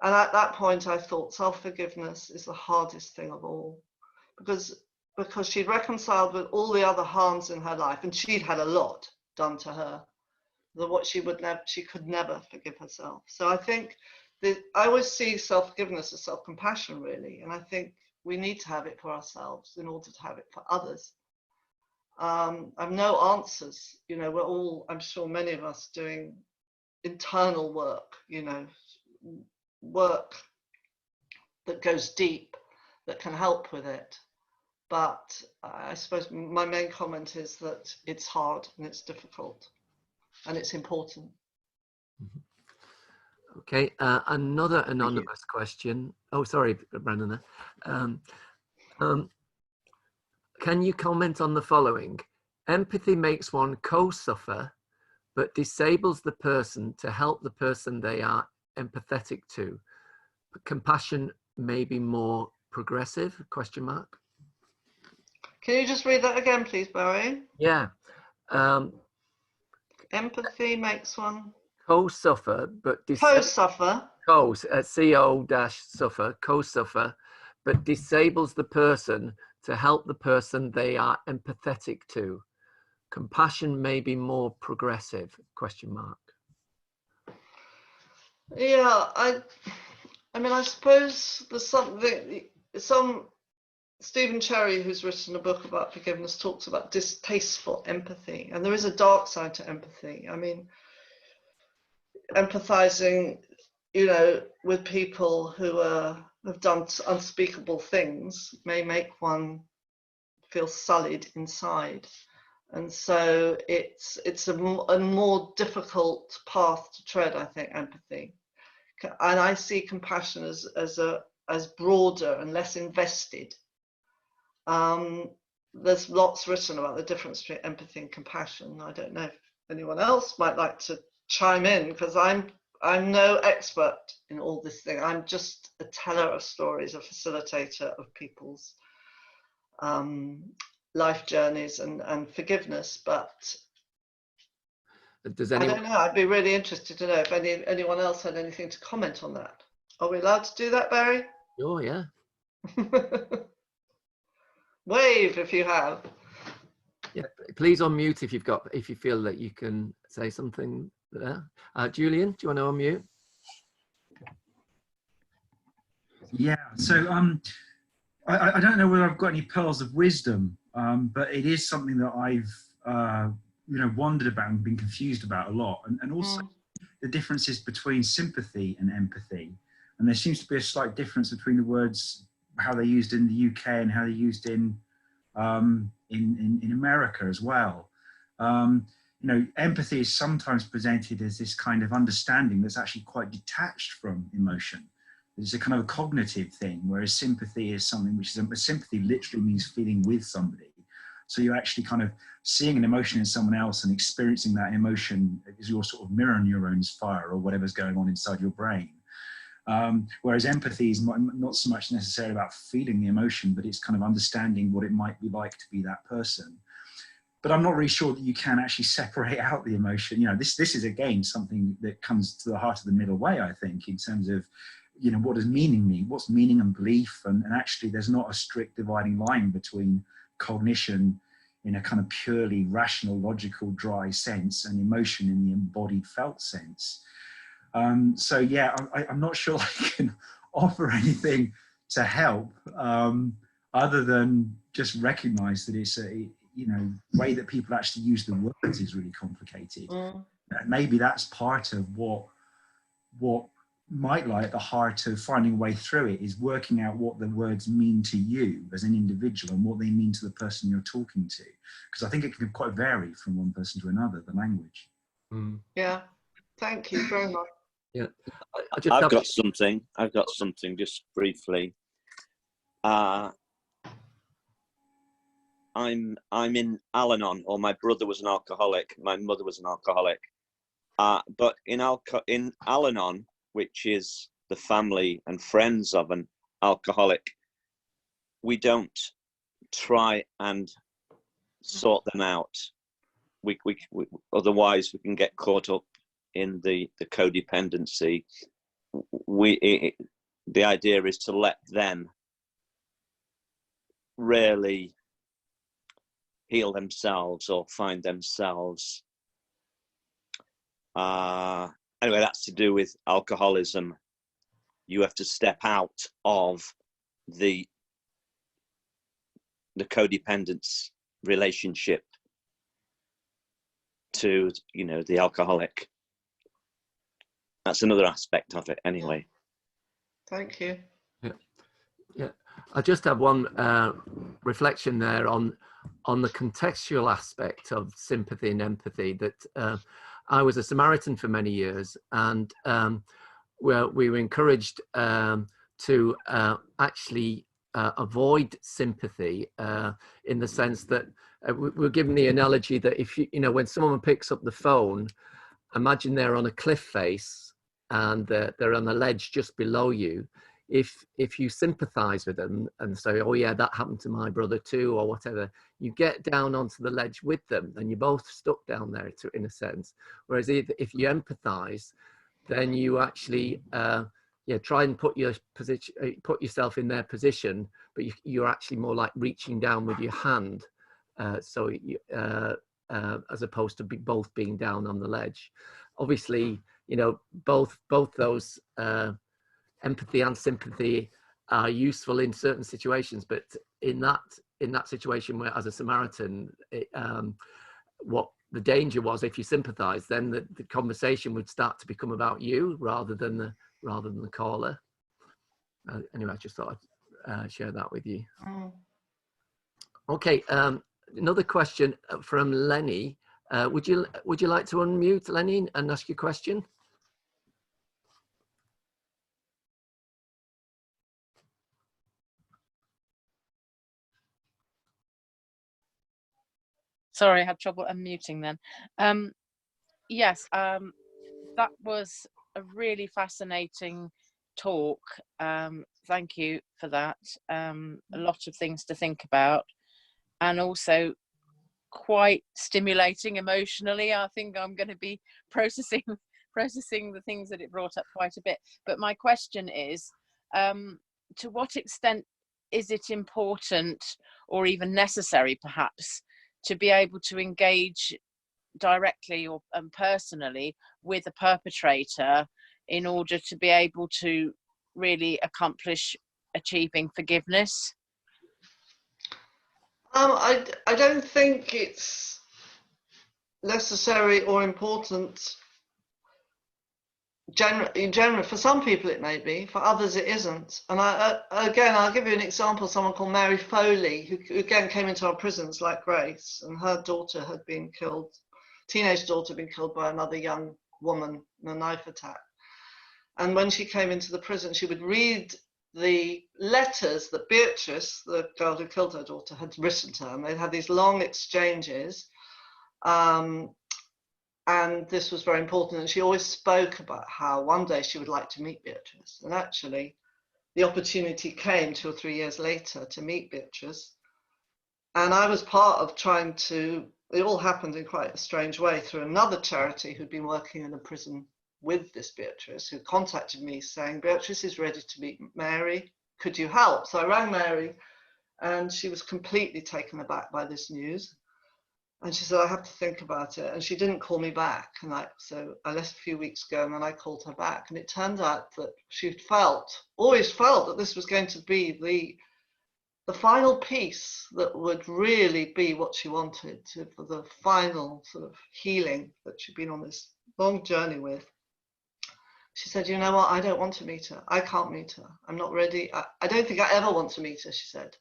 And at that point, I thought self-forgiveness is the hardest thing of all, because because she'd reconciled with all the other harms in her life, and she'd had a lot done to her, that what she could never forgive herself. So I think I always see self-forgiveness as self-compassion, really, and I think we need to have it for ourselves in order to have it for others. I've no answers. You know, we're all, I'm sure many of us, doing internal work, you know, work that goes deep, that can help with it. But I suppose my main comment is that it's hard and it's difficult and it's important. Okay, another anonymous question. Oh, sorry, Brandon. Can you comment on the following? Empathy makes one co-suffer, but disables the person to help the person they are empathetic to. Compassion may be more progressive, question mark. Can you just read that again, please, Barry? Yeah. Empathy makes one Co-suffer, but co-suffer. Co-suffer, co-suffer, but disables the person to help the person they are empathetic to. Compassion may be more progressive, question mark. Yeah, I mean, I suppose there's some Stephen Cherry, who's written a book about forgiveness, talks about distasteful empathy, and there is a dark side to empathy. I mean, empathizing, you know, with people who have done unspeakable things may make one feel sullied inside, and so it's a more difficult path to tread, I think, empathy. And I see compassion as broader and less invested. There's lots written about the difference between empathy and compassion. I don't know if anyone else might like to chime in, because I'm no expert in all this thing. I'm just a teller of stories, a facilitator of people's life journeys and forgiveness. But Does I anyone... don't know. I'd be really interested to know if anyone else had anything to comment on that. Are we allowed to do that, Barry? Oh, yeah. Wave if you have. Yeah, please unmute if you feel that you can say something there. Julian, do you want to unmute? Yeah, so I don't know whether I've got any pearls of wisdom, but it is something that I've you know, wondered about and been confused about a lot, and also the differences between sympathy and empathy. And there seems to be a slight difference between the words, how they're used in the UK and how they're used in America as well. You know, empathy is sometimes presented as this kind of understanding that's actually quite detached from emotion. It's a kind of a cognitive thing, whereas sympathy is something which is, sympathy literally means feeling with somebody. So you're actually kind of seeing an emotion in someone else and experiencing that emotion as your sort of mirror neurons fire or whatever's going on inside your brain. Whereas empathy is not so much necessarily about feeling the emotion, but it's kind of understanding what it might be like to be that person. But I'm not really sure that you can actually separate out the emotion. You know, this is again something that comes to the heart of the middle way, I think, in terms of, you know, what does meaning mean? What's meaning and belief? And actually there's not a strict dividing line between cognition in a kind of purely rational, logical, dry sense and emotion in the embodied, felt sense. So yeah, I'm not sure I can offer anything to help other than just recognize that it's a, you know, way that people actually use the words is really complicated. And maybe that's part of what might lie at the heart of finding a way through it, is working out what the words mean to you as an individual and what they mean to the person you're talking to. Because I think it can quite vary from one person to another, the language. Yeah, thank you very much. Yeah, I've got something just briefly. I'm in Al-Anon, or my brother was an alcoholic, my mother was an alcoholic. But in Al-Anon, which is the family and friends of an alcoholic, we don't try and sort them out. We otherwise we can get caught up in the codependency. The idea is to let them really heal themselves or find themselves. Anyway, that's to do with alcoholism. You have to step out of the codependence relationship to, you know, the alcoholic. That's another aspect of it anyway. Thank you. Yeah, I just have one reflection there on the contextual aspect of sympathy and empathy. That I was a Samaritan for many years, and we were encouraged to actually avoid sympathy in the sense that we were given the analogy that if you know, when someone picks up the phone, imagine they're on a cliff face and they're on a ledge just below you. If you sympathize with them and say, oh yeah, that happened to my brother too, or whatever, you get down onto the ledge with them and you're both stuck down there in a sense. Whereas if you empathize, then you actually try and put yourself in their position, but you're actually more like reaching down with your hand, as opposed to both being down on the ledge. Obviously, you know, both those empathy and sympathy are useful in certain situations, but in that situation where, as a Samaritan, what the danger was, if you sympathize, then the conversation would start to become about you rather than the caller. Anyway, I just thought I'd share that with you. Okay, another question from Lenny. Would you like to unmute, Lenny, and ask your question? Sorry, I had trouble unmuting then. Yes, that was a really fascinating talk. Thank you for that. A lot of things to think about, and also quite stimulating emotionally. I think I'm going to be processing the things that it brought up quite a bit. But my question is, to what extent is it important or even necessary perhaps to be able to engage directly or personally with a perpetrator in order to be able to really accomplish achieving forgiveness? I don't think it's necessary or important. In general, for some people it may be, for others it isn't. And again, I'll give you an example. Someone called Mary Foley, who again came into our prisons like Grace, and her daughter had been killed, teenage daughter had been killed by another young woman in a knife attack. And when she came into the prison, she would read the letters that Beatrice, the girl who killed her daughter, had written to her. And they'd had these long exchanges. And this was very important. And she always spoke about how one day she would like to meet Beatrice. And actually, the opportunity came 2 or 3 years later to meet Beatrice. And I was part of trying to, it all happened in quite a strange way through another charity who'd been working in a prison with this Beatrice, who contacted me saying, Beatrice is ready to meet Mary. Could you help? So I rang Mary, and she was completely taken aback by this news. And she said, I have to think about it. And she didn't call me back. And so I left a few weeks ago, and then I called her back. And it turned out that she always felt that this was going to be the final piece that would really be what she wanted for the final sort of healing that she'd been on this long journey with. She said, you know what? I don't want to meet her. I can't meet her. I'm not ready. I don't think I ever want to meet her, she said.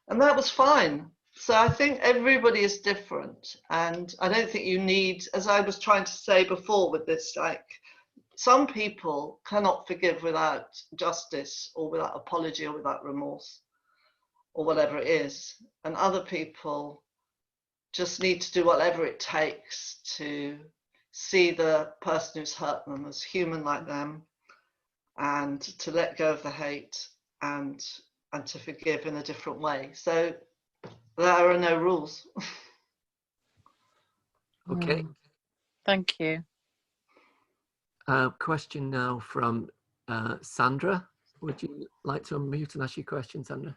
And that was fine. So I think everybody is different. And I don't think you need, as I was trying to say before with this, like, some people cannot forgive without justice or without apology or without remorse or whatever it is. And other people just need to do whatever it takes to see the person who's hurt them as human like them, and to let go of the hate and to forgive in a different way. So there are no rules. Okay. Thank you. Question now from Sandra. Would you like to unmute and ask your question, Sandra?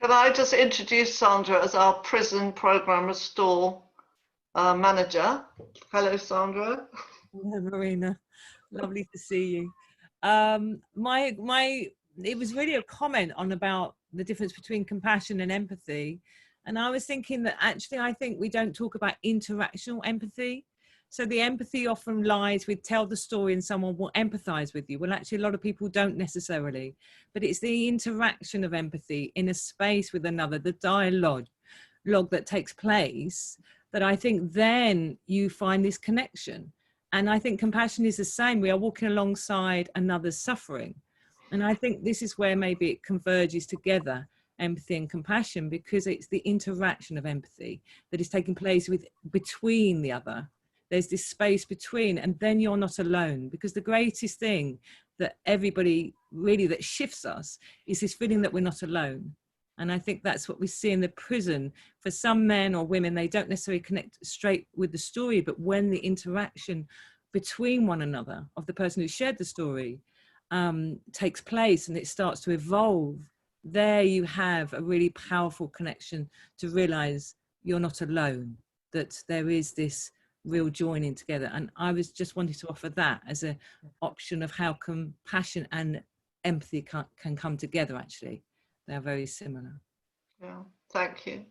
Can I just introduce Sandra as our prison program restore manager? Hello, Sandra. Hello, Marina. Lovely to see you. It was really a comment on about the difference between compassion and empathy. And I was thinking that actually, I think we don't talk about interactional empathy. So the empathy often lies with tell the story and someone will empathize with you. Well, actually, a lot of people don't necessarily, but it's the interaction of empathy in a space with another, the dialogue that takes place, that I think then you find this connection. And I think compassion is the same. We are walking alongside another's suffering. And I think this is where maybe it converges together, empathy and compassion, because it's the interaction of empathy that is taking place between the other. There's this space between, and then you're not alone, because the greatest thing that everybody really that shifts us is this feeling that we're not alone. And I think that's what we see in the prison. For some men or women, they don't necessarily connect straight with the story, but when the interaction between one another of the person who shared the story takes place and it starts to evolve, there you have a really powerful connection to realize you're not alone, that there is this real joining together. And I was just wanting to offer that as an option of how compassion and empathy can come together. Actually, they're very similar. Yeah, thank you.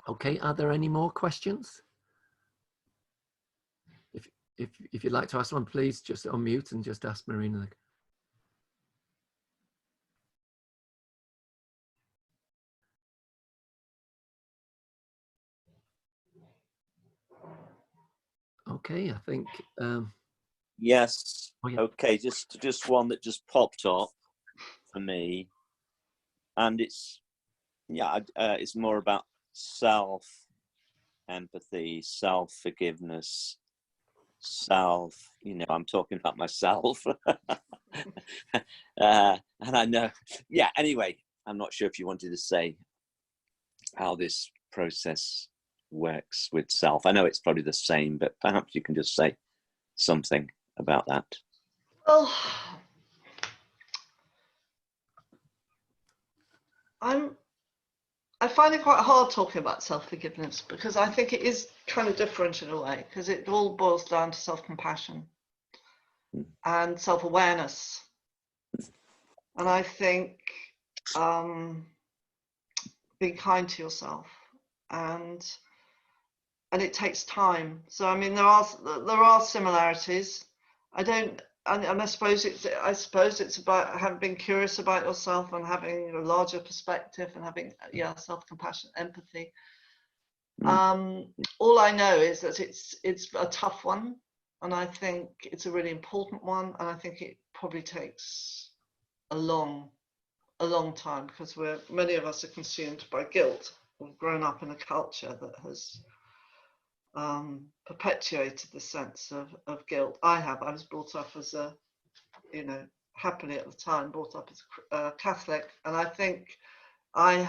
Okay, are there any more questions? If you'd like to ask one, please just unmute and just ask Marina. Okay, I think. Yes. Oh, yeah. Okay, just one that just popped up for me, and it's it's more about self empathy, self forgiveness, self. I'm talking about myself, and I know. Yeah. Anyway, I'm not sure if you wanted to say how this process works with self. I know it's probably the same, but perhaps you can just say something about that. Well, I find it quite hard talking about self-forgiveness because I think it is kind of different in a way, because it all boils down to self-compassion and self-awareness. And I think being kind to yourself, and it takes time. So I mean, there are similarities. I suppose it's about being curious about yourself and having a larger perspective and having self-compassion, empathy. All I know is that it's a tough one, and I think it's a really important one, and I think it probably takes a long time, because many of us are consumed by guilt. We've grown up in a culture that has perpetuated the sense of guilt. I was brought up as happily at the time, brought up as a Catholic, and I think I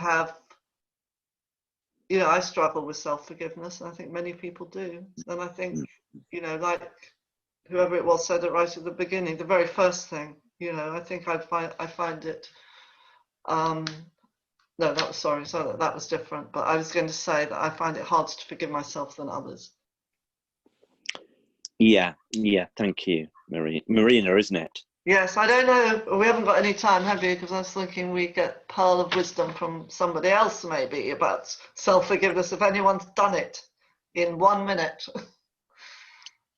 struggle with self-forgiveness, and I think many people do. And I think, like whoever it was said it right at the beginning, the very first thing, I think I find it, no, that was, sorry, so that was different. But I was going to say that I find it harder to forgive myself than others. Yeah, thank you, Marina, isn't it? Yes, I don't know, we haven't got any time, have you? Because I was thinking we get pearl of wisdom from somebody else maybe about self-forgiveness, if anyone's done it in 1 minute.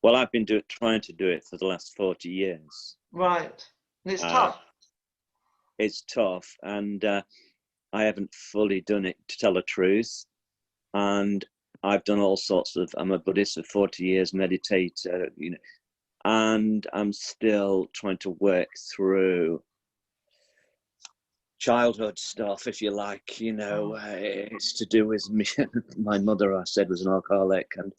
Well, I've been trying to do it for the last 40 years. Right, and it's tough. It's tough, and I haven't fully done it, to tell the truth. And I've done all sorts of, I'm a Buddhist for 40 years, meditator, and I'm still trying to work through childhood stuff, if you like. It's to do with me. My mother, I said, was an alcoholic, and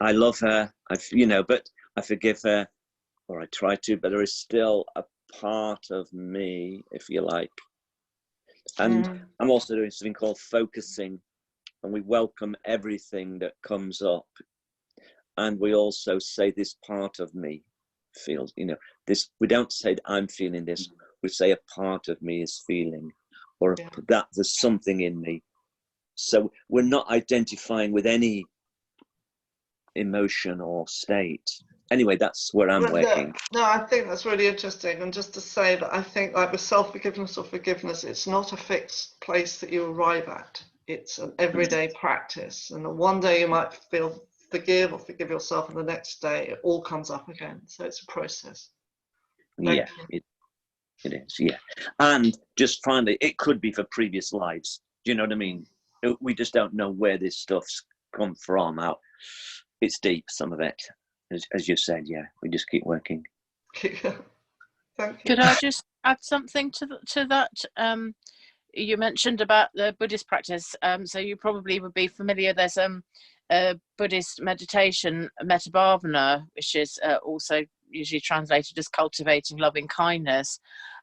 I love her, but I forgive her, or I try to, but there is still a part of me, if you like. And I'm also doing something called focusing, and we welcome everything that comes up. And we also say this part of me feels, this, we don't say I'm feeling this, we say a part of me is feeling. or Yeah. that there's something in me. So we're not identifying with any emotion or state. Anyway, that's where I'm working. No, I think that's really interesting. And just to say that I think, like with self-forgiveness or forgiveness, it's not a fixed place that you arrive at. It's an everyday practice. And one day you might feel forgive or forgive yourself, and the next day it all comes up again. So it's a process. Yeah, it is, yeah. And just finally, it could be for previous lives. Do you know what I mean? We just don't know where this stuff's come from. It's deep, some of it. As you said, yeah, we just keep working. Thank you. Could I just add something to that? You mentioned about the Buddhist practice, so you probably would be familiar. There's a Buddhist meditation, Metabhavana, which is also usually translated as cultivating loving kindness.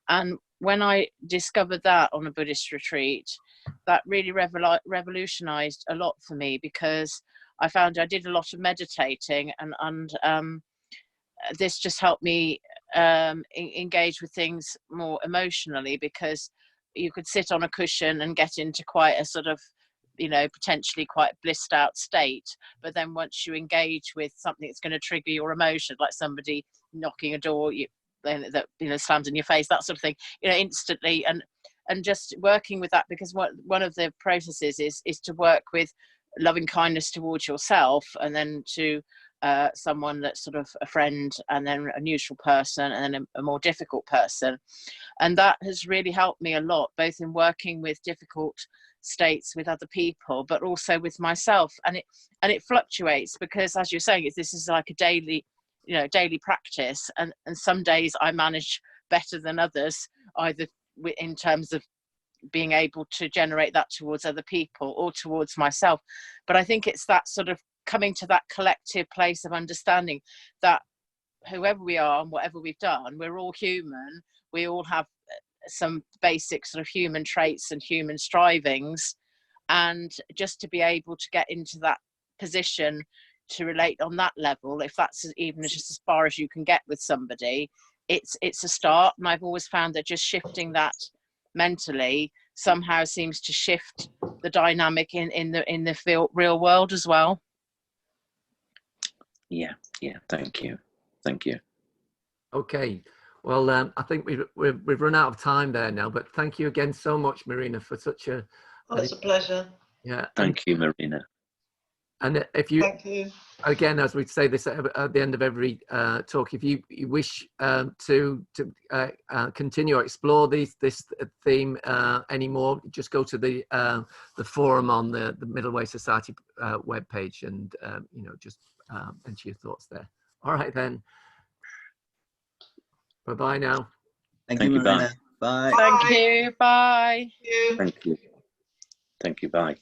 And when I discovered that on a Buddhist retreat, that really revolutionized a lot for me, because I found I did a lot of meditating, and this just helped me engage with things more emotionally, because you could sit on a cushion and get into quite a sort of, potentially quite blissed out state. But then once you engage with something that's going to trigger your emotion, like somebody knocking a door that slams in your face, that sort of thing, instantly, and just working with that, because one of the processes is to work with loving kindness towards yourself, and then to someone that's sort of a friend, and then a neutral person, and then a more difficult person. And that has really helped me a lot, both in working with difficult states with other people, but also with myself. And it fluctuates, because as you're saying, this is like a daily practice, and some days I manage better than others, either in terms of being able to generate that towards other people or towards myself. But I think it's that sort of coming to that collective place of understanding that whoever we are and whatever we've done, we're all human. We all have some basic sort of human traits and human strivings, and just to be able to get into that position to relate on that level, if that's even just as far as you can get with somebody, it's a start. And I've always found that just shifting that mentally somehow seems to shift the dynamic in the real world as well. Yeah, thank you. Okay, well, I think we've run out of time there now, but thank you again so much, Marina, for such a It's a pleasure. Yeah, thank you, Marina. And if you, Thank you. Again, as we say this at the end of every talk, if you wish to continue or explore this theme anymore, just go to the forum on the Middle Way Society webpage, and just enter your thoughts there. All right then. Bye bye now. Thank you, Marina. Bye. Thank you. Bye. Thank you. Bye.